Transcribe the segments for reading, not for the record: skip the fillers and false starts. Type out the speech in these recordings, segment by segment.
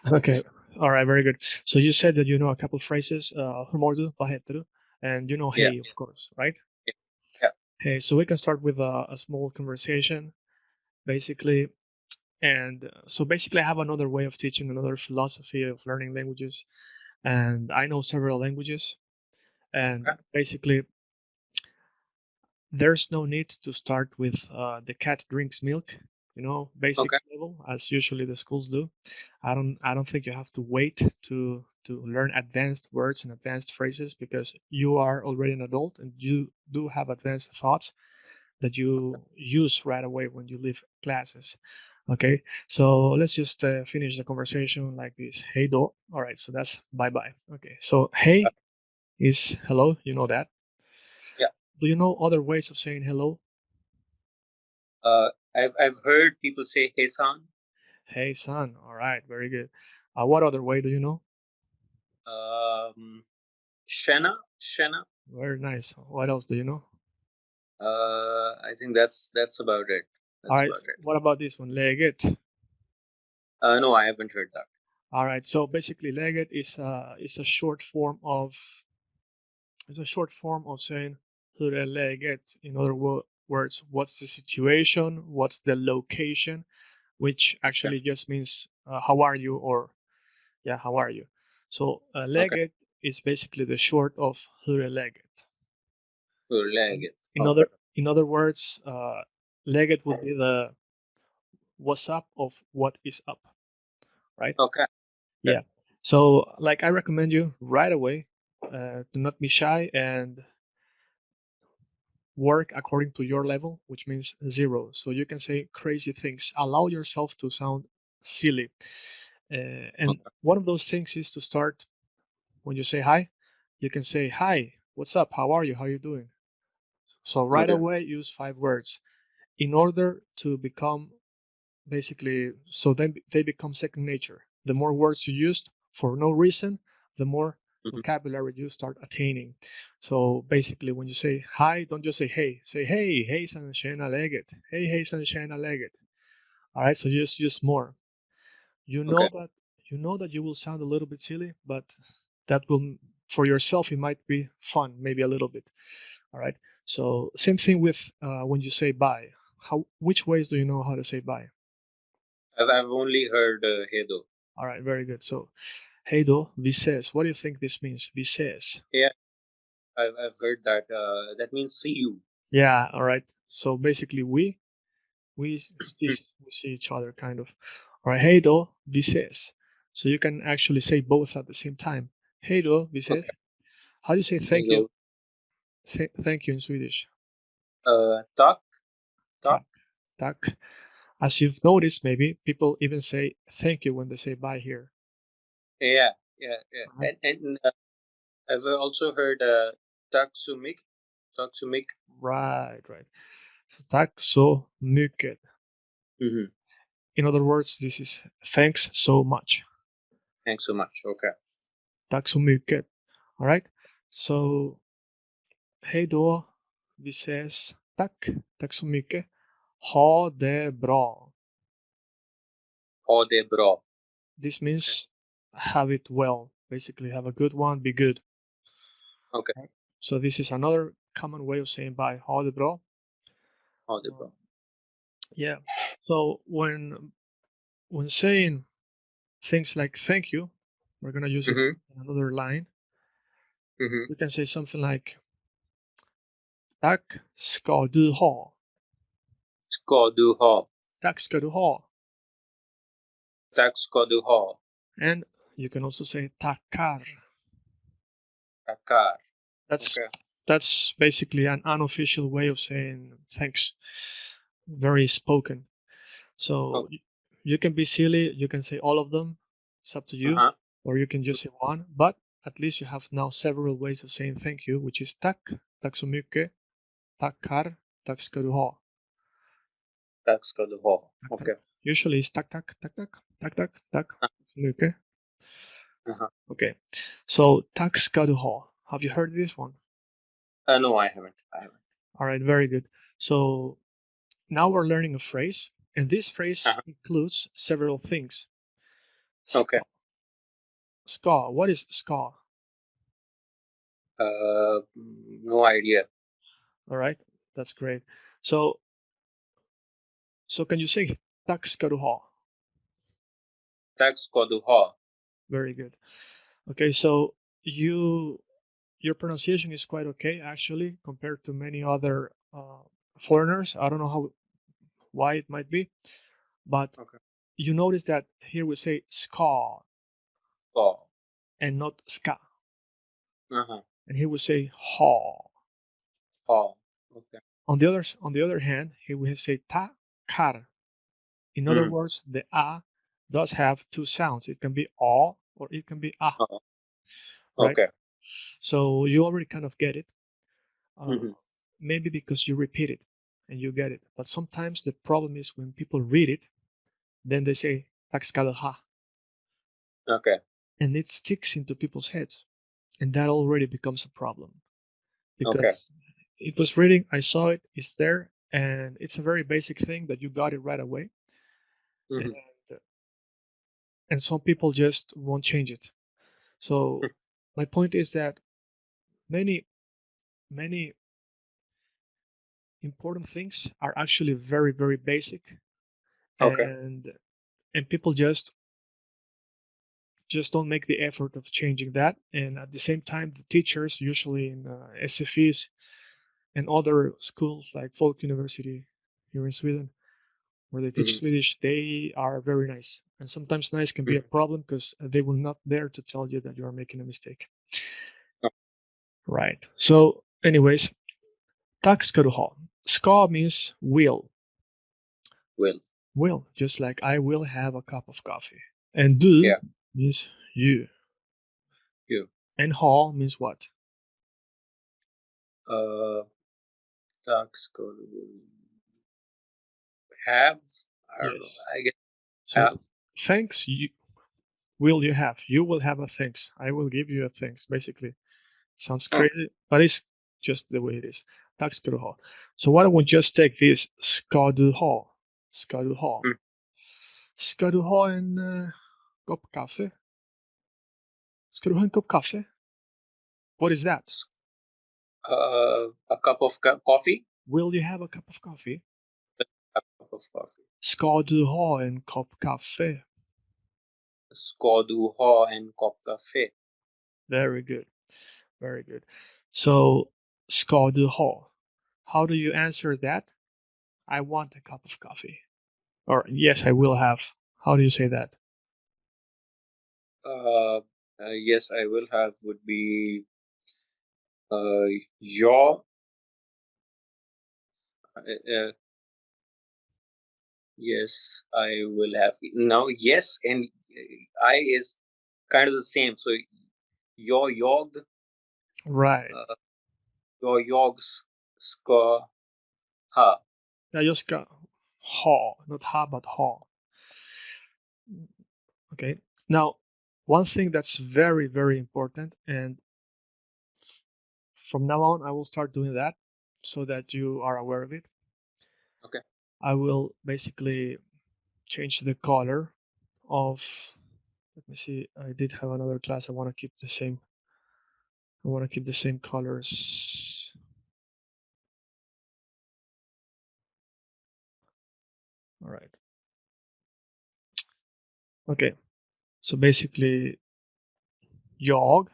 Okay. All right. Very good. So you said that you know a couple phrases. Hur mår du? Vad heter du? And you know Yeah. hey, of course, right? Yeah. Yeah. Hey. So we can start with a small conversation, basically. And so basically, I have another way of teaching, another philosophy of learning languages, and I know several languages. And Okay. basically, there's no need to start with the cat drinks milk, basic Okay. level as usually the schools do. I don't think you have to wait to learn advanced words and advanced phrases because you are already an adult and you do have advanced thoughts that you use right away when you leave classes. Okay, so let's just finish the conversation like this. Hey do. All right, so that's bye bye. Okay, so Uh, hey is hello, you know that. yeah. Do you know other ways of saying hello? I've heard people say "Hey, son." Hey, son. All right, very good. What other way do you know? Shena. Shena. Very nice. What else do you know? I think that's about it. All That's right. about it. What about this one? Läget. No, I haven't heard that. All right. So basically, läget is a short form of saying hur är läget. In other words, what's the situation? What's the location? Which Okay. actually just means how are you or yeah, how are you? So Okay. läget is basically the short of hur är läget. Läget. In Okay. other words, läget would be the what's up of what is up, right? Okay. Okay. Yeah. So, like, I recommend you right away to not be shy and work according to your level, which means 0. So you can say crazy things. Allow yourself to sound silly. And Okay. one of those things is to start when you say hi. You can say, "Hi, what's up? How are you? How are you doing?" So right Okay. away, use 5 words in order to become basically so then they become second nature. The more words you used for no reason, the more Mhm. vocabulary you start attaining. So basically when you say hi, don't just say hey, say hey sunshine läget, hey sunshine läget. All right, so just use more. you know Okay. that you know that you will sound a little bit silly, but that will, for yourself, it might be fun, maybe a little bit. All right, so same thing with when you say bye. Which ways do you know how to say bye? I've only heard "Hey, do." All right, very good. So hey do, vi ses. What do you think this means? Vi ses. Yeah. I've heard that. That means see you. Yeah, all right. So basically Hmm. we see each other kind of. All right, hey do, vi ses. So you can actually say both at the same time. Hey do, vi Okay. ses. How do you say Hey, thank you? do. Say thank you in Swedish. Talk. Talk. Tack. Tack. As you've noticed, maybe people even say thank you when they say bye here. Yeah. Yeah. Yeah. Right? And I've also heard "Tack så mycket." Tack så mycket. Right. So tack så mycket. Mm-hmm. In other words, this is thanks so much. Thanks so much. Okay. Tack så mycket. All right. So, hej då. Vi ses. Tack. Tack så mycket. Ha det bra. Ha det bra. This means have it well. Basically, have a good one. Be good. Okay. Right? So this is another common way of saying bye. Ha det bra. Ha det bra. Um, yeah. So when saying things like thank you, we're gonna use it Mm-hmm. in another line. Mm-hmm. We can say something like tack ska du ha. Ska du ha. Tack ska du ha. Tack ska du ha. And you can also say tackar. Tackar. That's Okay. that's basically an unofficial way of saying thanks. Very spoken. So Okay. you can be silly, you can say all of them. It's up to you. Uh-huh. Or you can just say one. But at least you have now several ways of saying thank you, which is tack, tack så mycket, tackar, tack ska du ha. Tack ska du ha. Tack, tack. Okay. Usually it's tack, tack, tack, tack, tack, tack, tack, tack så mycket. Uh-huh. Okay. So tack ska du ha. Have you heard this one? No, I haven't. I haven't. All right, very good. So now we're learning a phrase, and this phrase Uh-huh. includes several things. Okay. Ska. Ska. What is ska? No idea. All right, that's great. So can you say tack ska du ha? Tack ska du ha. Very good. Okay, so your pronunciation is quite okay actually compared to many other foreigners. I don't know why it might be, but Okay. you notice that here we say ska Ska. and not ska, Uh-huh. and here we say ha. Ha. Okay. On the other hand, here we say ta kar. In other Mm-hmm. words, the a does have two sounds. It can be a or it can be a, right? Okay. So you already kind of get it. Uh, Mm-hmm. maybe because you repeat it and you get it. But sometimes the problem is when people read it, then they say taxcalaha, Okay. and it sticks into people's heads, and that already becomes a problem Okay. because it was reading, I saw it, it's there, and it's a very basic thing that you got it right away, and Mm-hmm. some people just won't change it. So my point is that many many important things are actually very very basic, Okay. and people just don't make the effort of changing that. And at the same time, the teachers, usually in SFEs and other schools like Folk University here in Sweden, where they teach Mm-hmm. Swedish, they are very nice. And sometimes nice can be a Mm-hmm. problem because they will not dare to tell you that you are making a mistake. Right. So, anyways, tack ska du ha. Ska means will. Will. Will, just like I will have a cup of coffee. And du Yeah. means you. You. And ha means what? Uh, tack ska du have. I don't know. Yes. I guess So have. thanks you will you have. You will have a thanks. I will give you a thanks. Basically, sounds Okay. crazy, but it's just the way it is. Tack ska du ha. So why don't we just take this ska du ha? Ska du ha? Mm. Ska du ha en kopp kaffe? Ska du ha en kopp kaffe? What is that? A cup of coffee. Will you have a cup of coffee? A cup of coffee. Ska du ha en kopp kaffe? Ska du ha en kopp kaffe? Very good. Very good. So ska du ha? How do you answer that? I want a cup of coffee. Or yes, I will have. How do you say that? Uh, yes, I will have would be your. Uh, yes, I will have. Now, yes, and I is kind of the same. So your yog, Right. uh, your yogs, ska ha. Yeah, just got ha, not ha, but ha. Okay. Now, one thing that's very, very important, and from now on, I will start doing that so that you are aware of it. Okay. I will basically change the color of. Let me see. I did have another class. I want to keep the same. I want to keep the same colors. All right. Okay. So basically, jag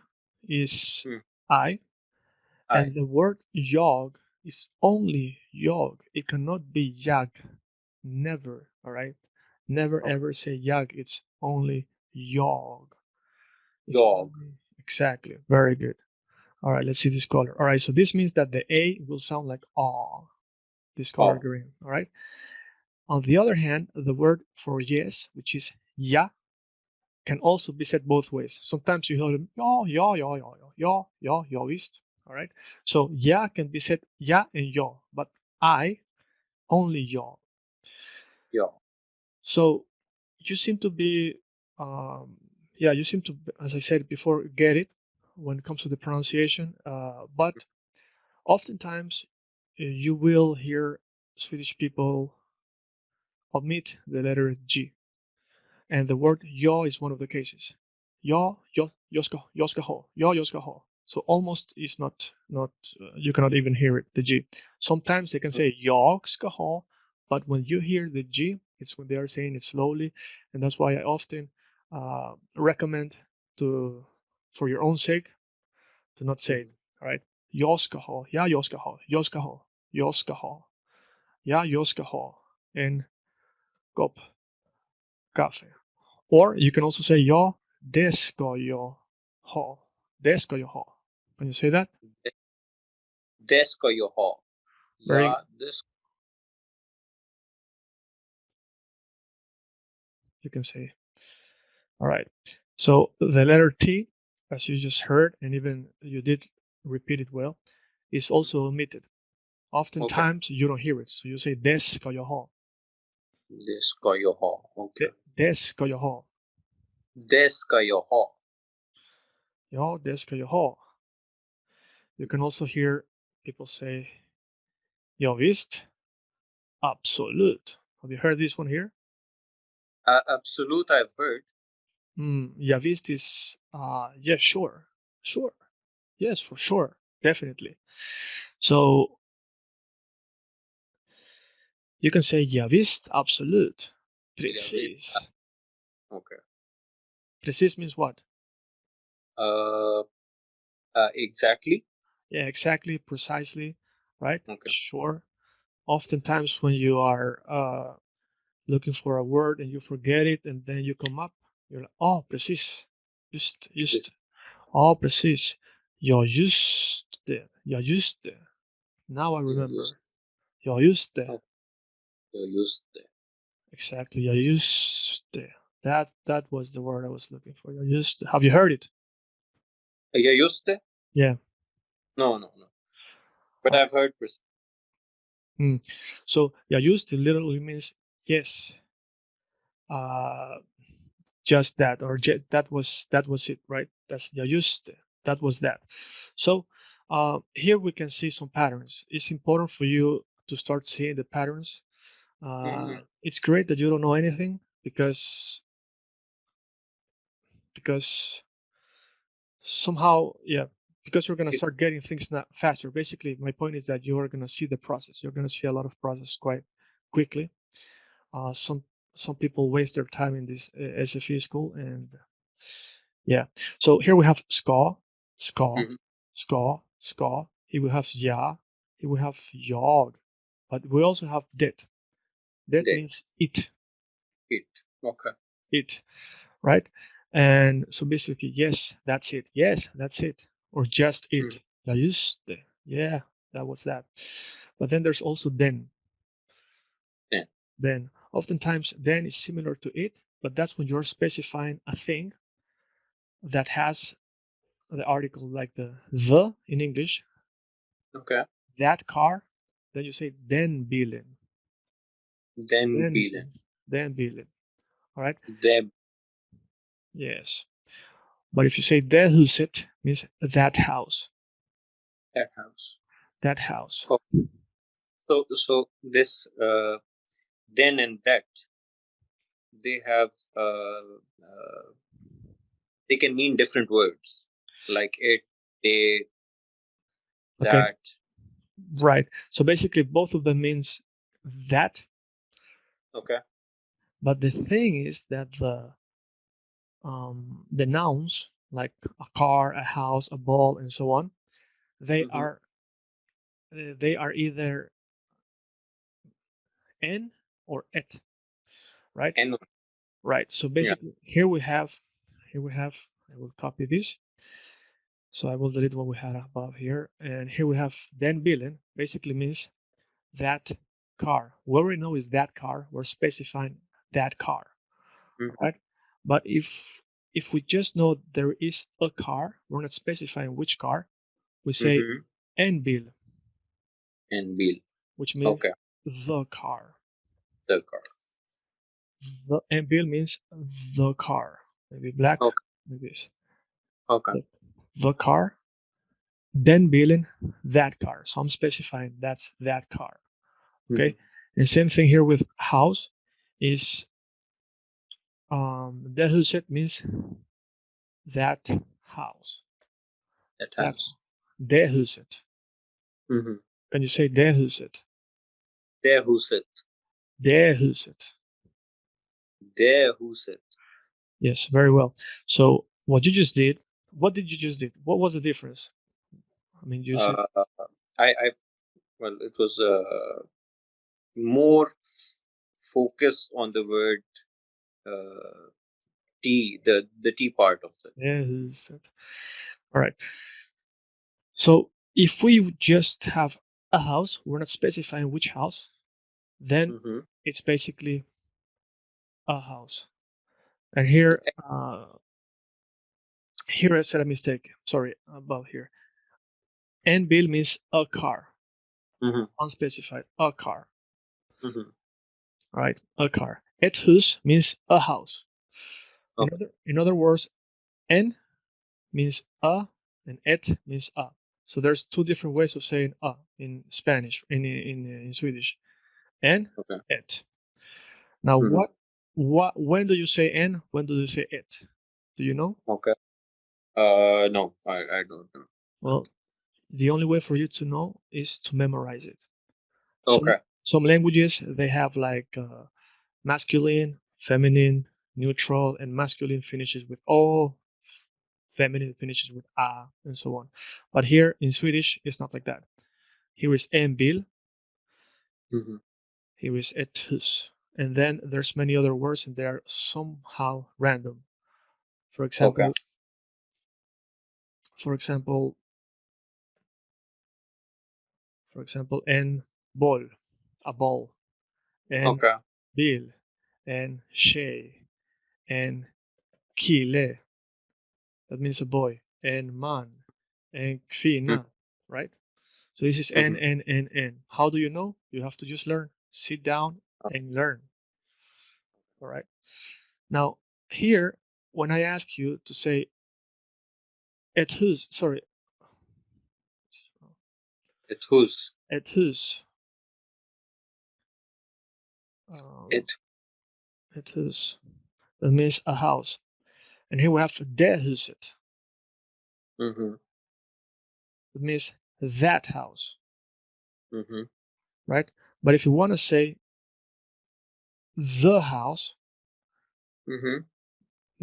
is Hmm. I, I. and the word jag is only jag. It cannot be jag. Never. All right. Never Okay. ever say jag. It's only jag. It's Yog. only exactly. Very good. All right. Let's see this color. All right. So this means that the A will sound like ah. This color Oh. green. All right. On the other hand, the word for yes, which is ja, can also be said both ways. Sometimes you hear them, ja, ja, ja, ja, ja, ja, ja, ja, visst. All right. So ja can be said ja and ja, but I only ja. Yog. So you seem to be, um, yeah, you seem to, as I said before, get it when it comes to the pronunciation. But oftentimes you will hear Swedish people omit the letter G. And the word yo is one of the cases. Yo, yoska ho. So almost is not you cannot even hear it, the G. Sometimes they can say yoska ho, but when you hear the G, it's when they are saying it slowly, and that's why I often recommend for your own sake, to not say it. All right, yoska ho, ja yoska ho, yoska ho, yoska ho, ja yoska ho, and gop, kaffe. Or you can also say ja, det ska jag ha. Det ska jag ha. Can you say that? Det ska jag ha. Very Ja, this. you can say. All right. So the letter T, as you just heard, and even you did repeat it well, is also omitted. Oftentimes you don't hear it, so you say det ska jag ha. Det ska jag ha. Okay. Det ska jag ha. Det ska jag ha. Ja, det ska jag ha. You can also hear people say, ja visst, absolut. Have you heard this one here? Absolute, I've heard. Ja visst is, yeah, sure. Yes, for sure, definitely. So you can say ja visst, absolut, precis. Okay. Precis means what? Exactly. Yeah, exactly, precisely, right? Okay. Sure. Oftentimes when you are looking for a word and you forget it, and then you come up, you're like, oh, precis, just, oh, precis, ja just det. Now I remember. Ja just det. Just det. Exactly, ja just det. That was the word I was looking for. Ja just det. Have you heard it? Ja, just det. Yeah. No. But I've heard. So ja just det literally means yes. Just that, or that was it, right? That's ja just det. That was that. So here we can see some patterns. It's important for you to start seeing the patterns. It's great that you don't know anything because somehow, yeah, because you're going to start getting things not faster. Basically, my point is that you're going to see the process. You're going to see a lot of process quite quickly. Some people waste their time in this SFE school, and yeah. So here we have ska, ska. Here we have ja. Here we have jag, but we also have det. That means it. Okay. It, right? And so basically, yes, that's it. Yes, that's it. Or just it. Ja, just det. Yeah, that was that. But then there's also then. Then. Oftentimes, then is similar to it, but that's when you're specifying a thing that has the article like the in English. Okay. That car, then you say den bilen. Den bilen. Den bilen. All right? Dem. Yes. But if you say det huset, means that house. That house. That house. Oh. So this then and that, they have they can mean different words, like it, they, Okay. that. Right. So basically, both of them means that. Okay. But the thing is that the nouns like a car, a house, a ball, and so on, they are either en or et, right? And Right. So basically, here we have. I will copy this. So I will delete what we had above here, and here we have den bilen. Basically means that car. We already know is that car. We're specifying that car, right? But if we just know there is a car, we're not specifying which car. We say en bil, which means the car. The car. The en bil means the car. Maybe black. Okay. Maybe this. Okay. The car. Den bilen, that car. So I'm specifying that's that car. Okay. And same thing here with house is Det huset means that house. That That house. det huset. Can you say det huset? Det huset. Det huset. Det huset. Yes, very well. So what did you just did? What was the difference? I mean, you said Well, it was more focus on the word T, the T part of it. det huset. All right. So if we just have a house, we're not specifying which house, then it's basically a house. And here I said a mistake. Sorry about here. En bil means a car. Unspecified, a car. Right, a car. Ett hus means a house. In other words, en means a and et means a. So there's two different ways of saying a in Spanish, in Swedish. En, et. Now, when do you say en? When do you say et? Do you know? Okay. No, I don't know. Well, the only way for you to know is to memorize it. Okay. Some languages, they have like masculine, feminine, neutral, and masculine finishes with o, feminine finishes with a, and so on. But here in Swedish, it's not like that. Here is en bil, here is ett hus, and then there's many other words, and they are somehow random. For example, en boll, a ball, en bil, en tjej, en kille, that means a boy, en man, en kvinna, right? So this is n. How do you know? You have to just learn. Sit down and learn. All right. Now here, when I ask you to say et hus, sorry, Et hus. et hus. Et hus. That means a house. And here we have det huset. It means that house. Right? But if you want to say the house, the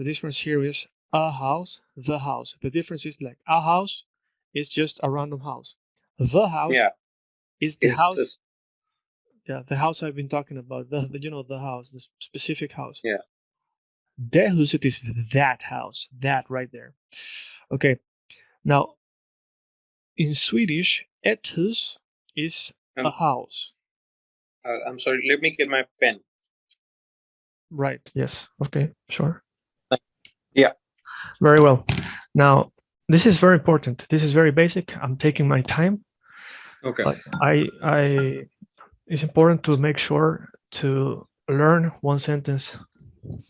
difference here is a house, the house. The difference is like a house is just a random house. The house is the house. Yeah, the house I've been talking about. The house, the specific house. Yeah. Det huset is that house, that right there. Okay. Now, in Swedish, ett hus is a house. I'm sorry. Let me get my pen. Right. Yes. Okay. Sure. Yeah. Very well. Now, this is very important. This is very basic. I'm taking my time. Okay. But it's important to make sure to learn one sentence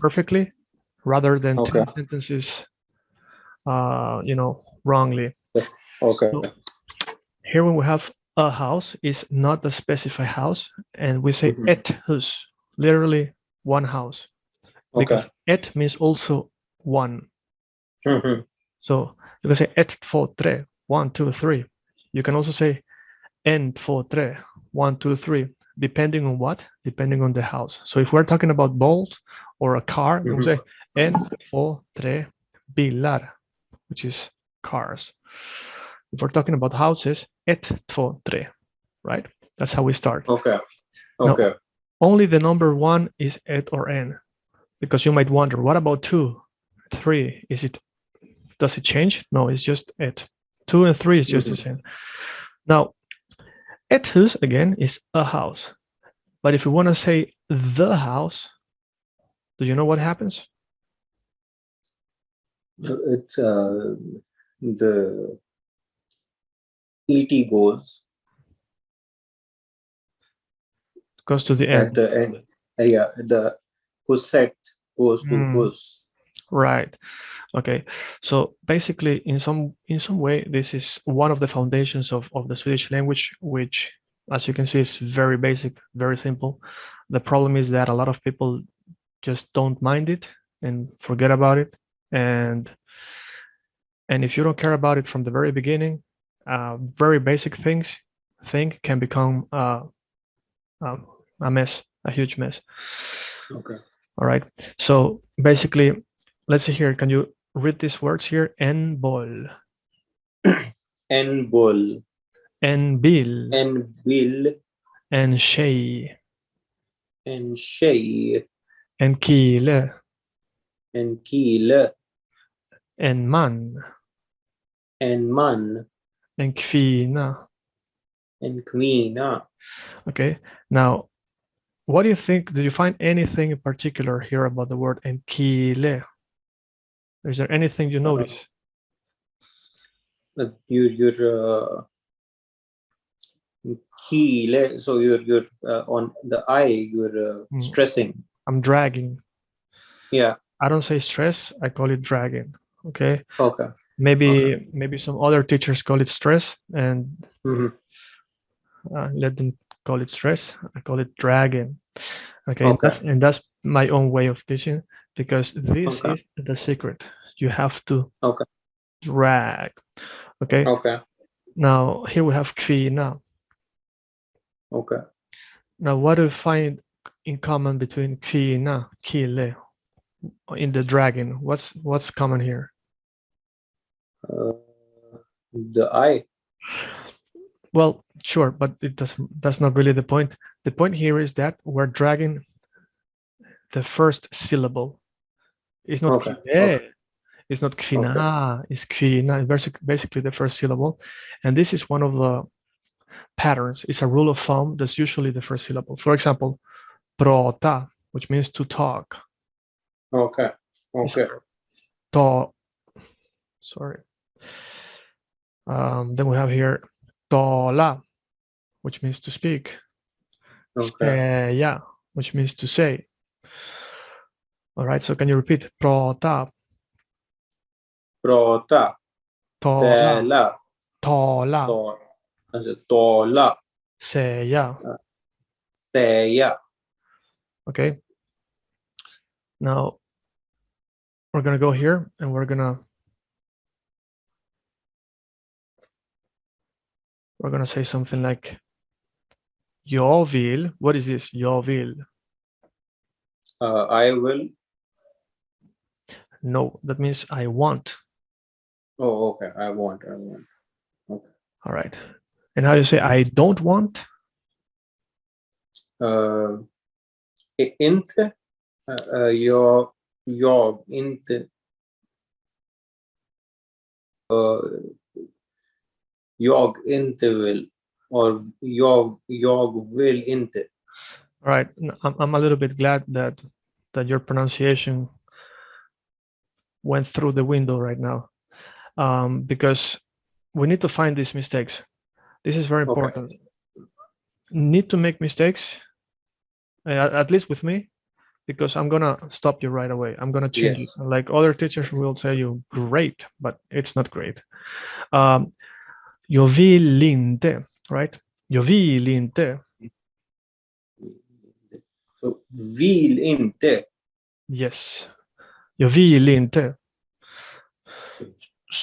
perfectly rather than 10 sentences, wrongly. Okay. So here when we have a house is not a specified house, and we say ett hus, literally one house, because ett means also one. So you can say ett, två, tre, 1, 2, 3. You can also say en, två, tre, 1, 2, 3, depending on what? Depending on the house. So if we're talking about bolt or a car, we say en, två, tre, bilar, which is cars. If we're talking about houses, ett, två, tre, right? That's how we start. Okay. Now, only the number 1 is et or en, because you might wonder, what about 2, 3? Does it change? No, it's just et. 2 and 3 is just the same. Now, ett hus again is a house, but if you want to say the house, do you know what happens? It's the et goes to the end. At the end, yeah, the huset goes to hus. Right. Okay. So basically, in some way, this is one of the foundations of the Swedish language, which, as you can see, is very basic, very simple. The problem is that a lot of people just don't mind it. and forget about it. And if you don't care about it from the very beginning, very basic thing can become a mess, a huge mess. Okay. All right. So basically, let's see here. Can you read these words here? En bol, En bull, en bil, en bill, en tjej, en tjej, en kille, en kille, en man, en man, en kvinna. en kvinna. Okay. Now, what do you think? Do you find anything in particular here about the word en kille? Is there anything you notice? Your kille. So you're on the I. You're stressing. I'm dragging. Yeah. I don't say stress. I call it dragging. Okay. Okay. Maybe some other teachers call it stress, and let them call it stress. I call it dragging. Okay. Okay. And that's my own way of teaching, because this Okay. is the secret. You have to Okay. drag. Okay. Okay. Now here we have kvinna. Okay. Now what do you find in common between kvinna, kille, in the dragging? What's common here? The I. Well, sure, but that's not really the point. The point here is that we're dragging the first syllable. It's not Okay. kille, Okay. it's not kvinna, it's kvinna. It's basically the first syllable. And this is one of the patterns. It's a rule of thumb that's usually the first syllable. For example, prata, which means to talk. Okay. Okay. To, sorry. Then we have here tola, which means to speak. Okay. Seja, which means to say. All right, so can you repeat? Prata, Prata. tola, Tala. tola, To. Alltså tala. seja. Säga. Okay. Now we're gonna go here and we're gonna say something like jag vill. What is this? Jag vill. I will. No, that means I want. Oh, okay. I want. Okay. All right. And how do you say I don't want? Inte. Jag inte. Jag inte vill. Or jag vill inte. All right. I'm a little bit glad that your pronunciation went through the window right now, because we need to find these mistakes. This is very important. Okay. Need to make mistakes, at least with me, because I'm gonna stop you right away. I'm gonna change it. Like other teachers will tell you great, but it's not great. Jag vill inte, right? Jag vill inte. So, vill inte. Yes. Jag vill inte.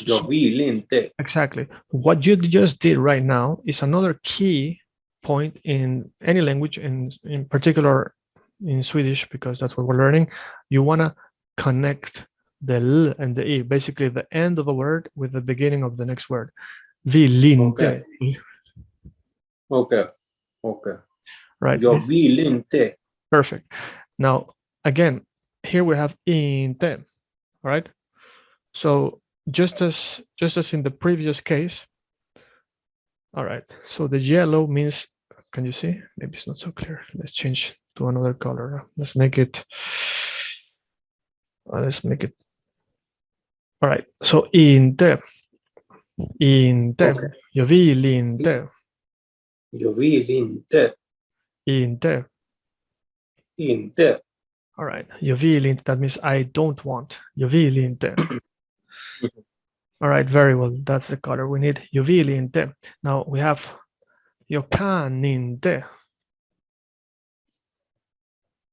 Jag vill inte. Exactly. What you just did right now is another key point in any language, in particular in Swedish, because that's what we're learning. You want to connect the L and the E, basically the end of a word with the beginning of the next word. Vill inte. Okay. Okay. Right. Jag vill inte. Perfect. Now, again, here we have inte, right? So just as in the previous case, all right, so the yellow means, can you see? Maybe it's not so clear. Let's change to another color. Let's make it, all right, so inte, Okay. jag vill inte, Jag vill inte. inte. Inte. All right, jag vill inte, that means I don't want. Jag vill inte. All right, very well. That's the color we need. Jag vill inte. Now we have jag kan inte.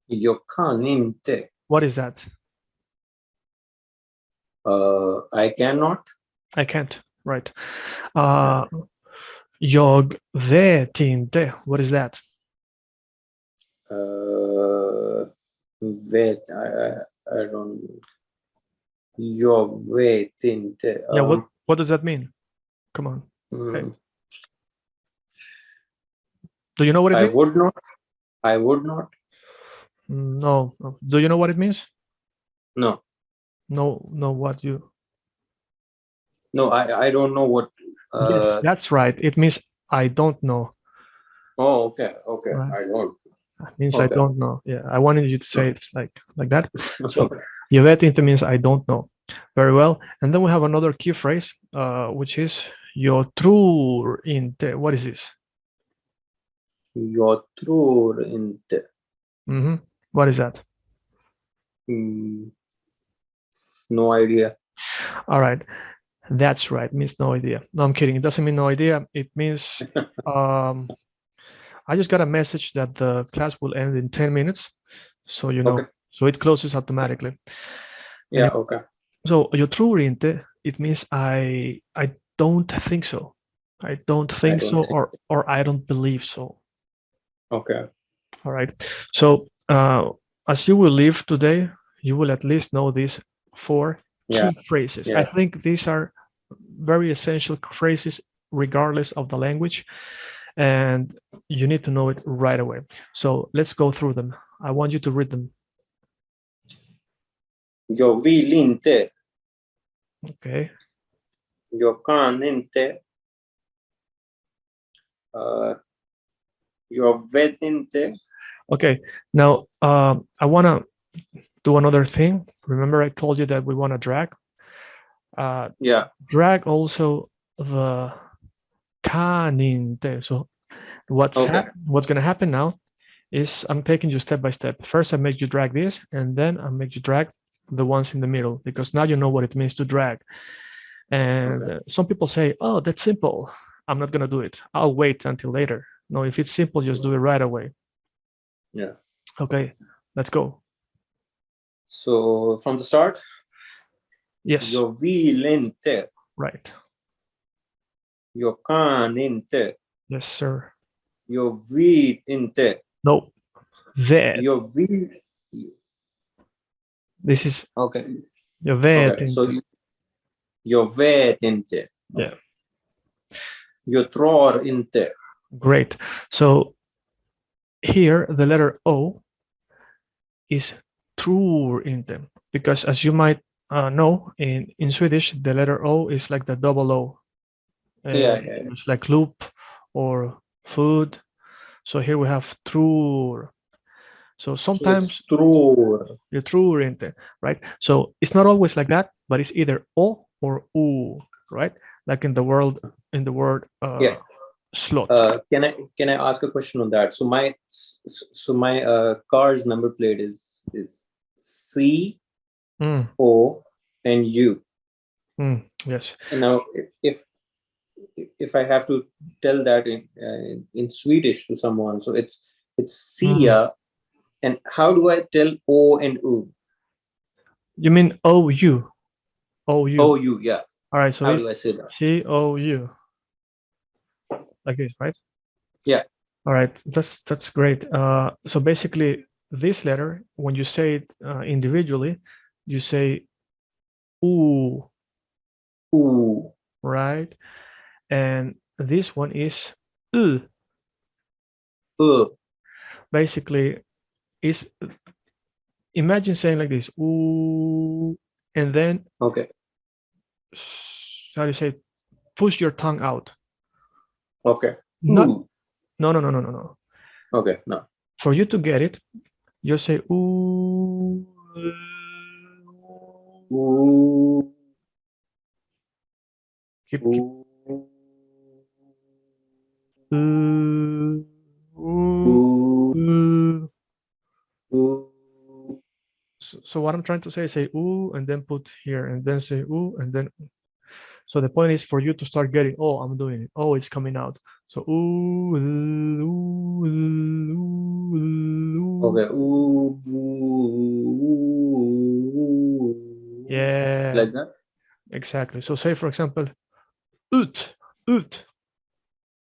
Jag kan inte. What is that? I cannot. I can't. Right. Jag vet inte. What is that? Vet. I don't. Jag vet inte. Yeah. What does that mean? Come on. Mm, Do you know what it I means? would not. I would not. No. Do you know what it means? No. No. What you? No. I don't know what. Yes, that's right. It means I don't know. Oh, okay. Okay. Right. I don't. It means Okay. I don't know. Yeah, I wanted you to say it like that. So Okay. jag vet inte means I don't know. Very well. And then we have another key phrase, which is jag tror inte. What is this? Jag tror inte. What is that? No idea. All right. That's right. Means no idea. No, I'm kidding. It doesn't mean no idea. It means I just got a message that the class will end in 10 minutes. So, you know, Okay. so it closes automatically. Yeah, okay. So, jag tror inte, it means I don't think so. I don't think so, or I don't believe so. Okay. All right. So, as you will leave today, you will at least know these 4 key phrases. Yeah. I think these are very essential phrases regardless of the language, and you need to know it right away. So let's go through them. I want you to read them. Jag vill inte. Okay. Jag kan inte. Jag vet inte. Okay. Now, I want to do another thing. Remember, I told you that we want to drag. Drag also the kan inte. So what's going to happen now is I'm taking you step by step. First, I make you drag this, and then I make you drag the ones in the middle, because now you know what it means to drag. And some people say, oh, that's simple. I'm not going to do it. I'll wait until later. No, if it's simple, just do it right away. Yeah. Okay, let's go. So from the start? Yes. Jag vill inte. Right. Jag kan inte. Yes, sir. Jag vet inte. No. Vet. Jag vill. This is. Okay. Jag vet inte. So jag vet inte. Yeah. Jag tror inte. Great. So here the letter O is tror inte, because as you might know, in Swedish the letter O is like the double O. It's like loop or food. So here we have tror. So sometimes you tror inte, right? So it's not always like that, but it's either O or U, right? Like in the word slot. Can I ask a question on that? So my car's number plate is C O and U. Yes. And now if I have to tell that in Swedish to someone, so it's Sia, and how do I tell O and U? You mean O-U? O-U. O-U, yeah. All right, so how do I say that? C-O-U. Like this, right? Yeah. All right, that's great. So basically, this letter, when you say it individually, you say ooh. Ooh. Right? And this one is basically, is imagine saying like this, ooh, and then how do you say, push your tongue out. Okay. No. Okay, no. For you to get it, you say ooh. Ooh. Keep. So what I'm trying to say is say ooh, and then put here, and then say ooh, and then. So the point is for you to start getting, oh, I'm doing it. Oh, it's coming out. So ooh, ooh, ooh, okay. Ooh, Yeah, like that. exactly. So say, for example, ut, ut,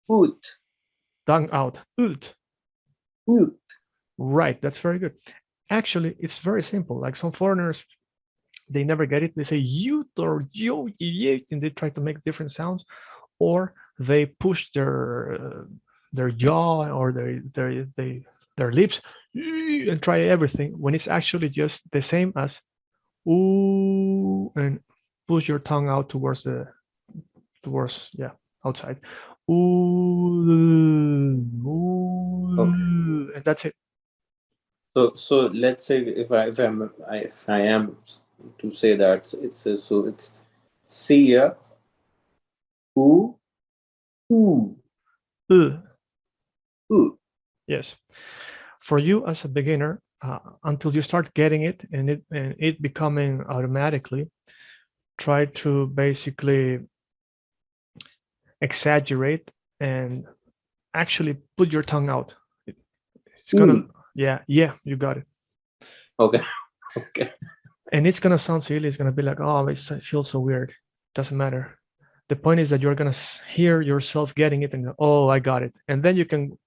Ut, tongue out, ut. ut. Right, that's very good. Actually, it's very simple. Like some foreigners, they never get it. They say you or yo, and they try to make different sounds, or they push their jaw or their lips and try everything when it's actually just the same as ooh, and push your tongue out towards outside. Ooh, ooh, Okay. and that's it. So let's say if I am to say that it's Sia, ooh, ooh, Uh, ooh. yes. For you as a beginner, until you start getting it and it becoming automatically, try to basically exaggerate and actually put your tongue out. It's gonna, Ooh. yeah, you got it. Okay. Okay. And it's gonna sound silly. It's gonna be like, oh, it feels so weird. Doesn't matter. The point is that you're gonna hear yourself getting it and go, oh, I got it. And then you can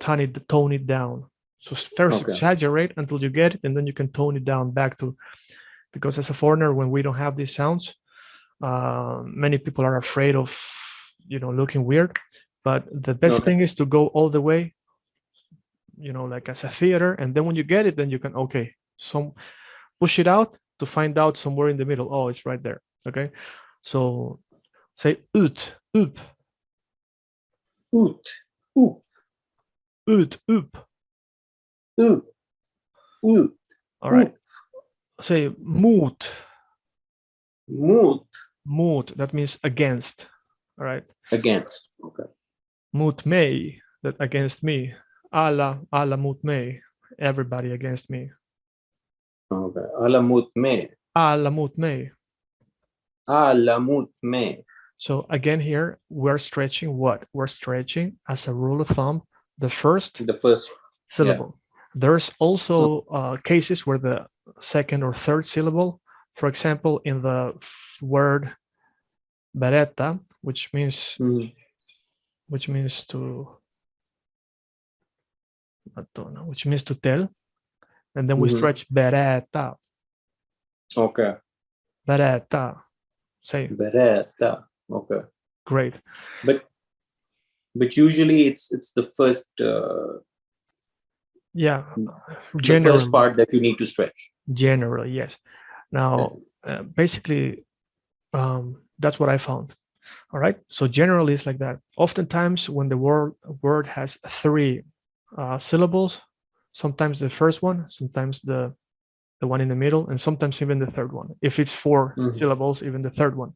tone it down. So first Okay. exaggerate until you get it, and then you can tone it down back to, because as a foreigner, when we don't have these sounds, many people are afraid of, looking weird. But the best Okay. thing is to go all the way, like as a theater, and then when you get it, then you can, okay, some push it out to find out somewhere in the middle. Oh, it's right there. Okay, so say ut, up, Oot, oop, ut, up. oop, oop, All right. oop. Say moot, Moot, moot. That means against. All right. against. Okay. Moot may, that against me. Alla moot may. Everybody against me. Okay. Alamut me. Alla moot may. Alamut me. So again here, we're stretching what? We're stretching, as a rule of thumb, the first The first. Yeah. syllable. There's also cases where the second or third syllable, for example, in the word beretta, which means Mhm. to tell, and then we Mhm. stretch beretta, Okay. beretta. Say Beretta. Okay. great. But usually it's Yeah, the first generally, part that you need to stretch. yes. Now, basically, that's what I found. All right. So generally, it's like that. Oftentimes, when the word has three syllables, sometimes the first one, sometimes the one in the middle, and sometimes even the third one. If it's four Mhm. syllables, even the third one.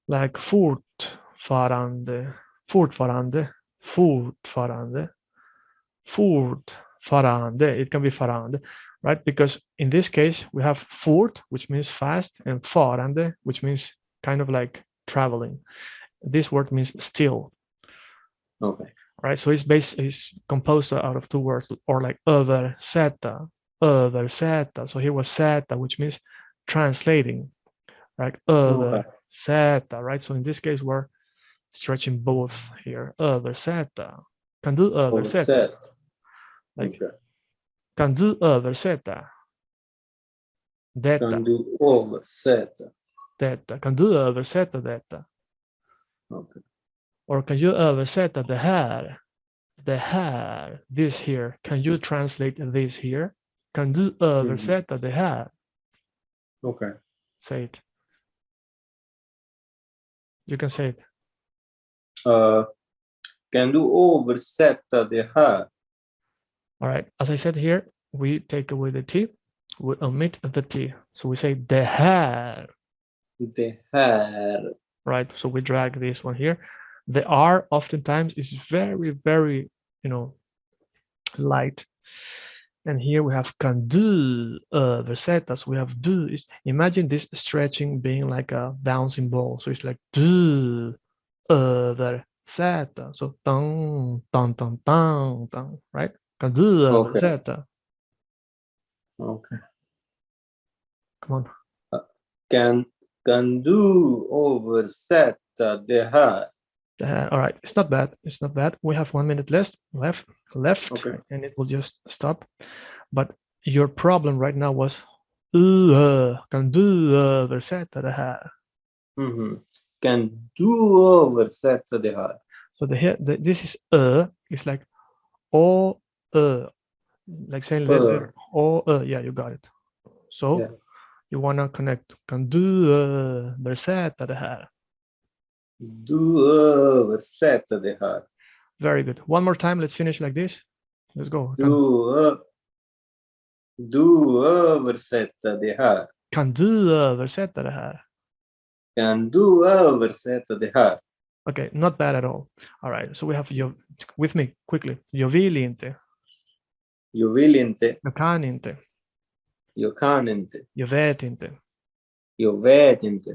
Like fortfarande, fortfarande, fortfarande, fortfarande. It can be farande, right? Because in this case, we have fort, which means fast, and farande, which means kind of like traveling. This word means still, Okay. right? So it's composed out of two words, or like översätta, översätta. So here was sätta, which means translating, right? Okay. Översätta, right? So in this case, we're stretching both here. Översätta. Kan du översätta? Overset. Like, Okay. kan du översätta detta? Can do overset. Detta. Kan du översätta detta? Okay. Or kan du översätta det här? Det här, this here. Can you translate this here? Kan du översätta det här? Okay. Say it. You can say it. Can du oversätta det här? All right. As I said here, we take away the T. We omit the T. So we say det här. Det här. Right. So we drag this one here. The R oftentimes is very, very, light. And here we have kan du översätta. So we have du. Imagine this stretching being like a bouncing ball. So it's like du översätta. So dun, dun, dun, dun, dun, right? Kan du Okay. översätta? Okay. Come on. Kan du översätta det här? All right, it's not bad. It's not bad. We have 1 minute left, Okay. and it will just stop. But your problem right now was kan du översätta det här? Kan du översätta det här? So this is it's like like saying letter yeah, you got it. So Yeah. you wanna connect. Kan du översätta det här? Du översätta det här. Very good. One more time. Let's finish like this. Let's go. Du översätta det här. Kan du översätta det här? Kan du översätta det här? Okay, not bad at all. All right, so we have with me quickly. Jag vill inte. Jag vill inte. Jag kan inte. Jag kan inte. Jag vet inte. Jag vet inte.